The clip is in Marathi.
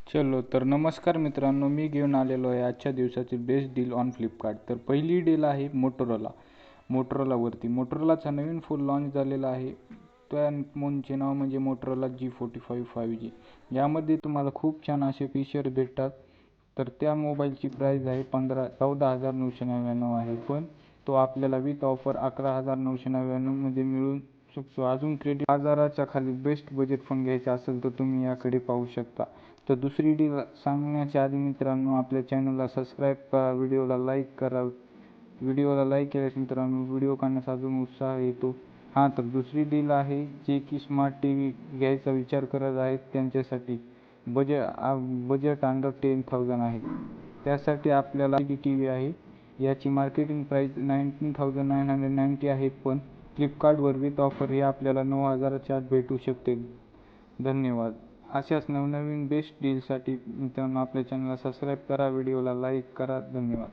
चलो तर नमस्कार मित्रांनो, मी घेऊन आलेलो आहे आजच्या दिवसाची बेस्ट डील ऑन फ्लिपकार्ट. तर पहिली डील आहे मोटोरोलावरती. मोटोरोलाचा नवीन फोन लॉन्च झालेला आहे. त्या फोनचे नाव म्हणजे मोटोरोला G45 5G. यामध्ये तुम्हाला खूप छान असे फीचर भेटतात. तर त्या मोबाईलची प्राईस आहे 14,999 आहे, पण तो आपल्याला विथ ऑफर 11,999 मध्ये मिळू शकतो. अजून क्रेडिट 1000च्या खाली बेस्ट बजेट फोन घ्यायचा असेल तर तुम्ही याकडे पाहू शकता. तर दुसरी डील सांगण्याच्या आधी मित्रांनो, आपल्या चॅनलला सबस्क्राईब करा, व्हिडिओला लाईक करा. व्हिडिओला लाईक केल्यास मित्रांनो व्हिडिओ करण्याचा अजून उत्साह येतो. तर दुसरी डील आहे, जे की स्मार्ट टी व्ही घ्यायचा विचार करत आहेत त्यांच्यासाठी. बजेट अंडर 10,000 आहे. त्यासाठी आपल्याला टी व्ही आहे. याची मार्केटिंग प्राईस 19,990 आहे, पण फ्लिपकार्टवर विथ ऑफर हे आपल्याला 9,000च्या आत भेटू शकते. धन्यवाद. अशाच नवनवीन बेस्ट डीलसाठी मित्रांनो आपल्या चॅनलला सबस्क्राईब करा, व्हिडिओला लाईक करा. धन्यवाद.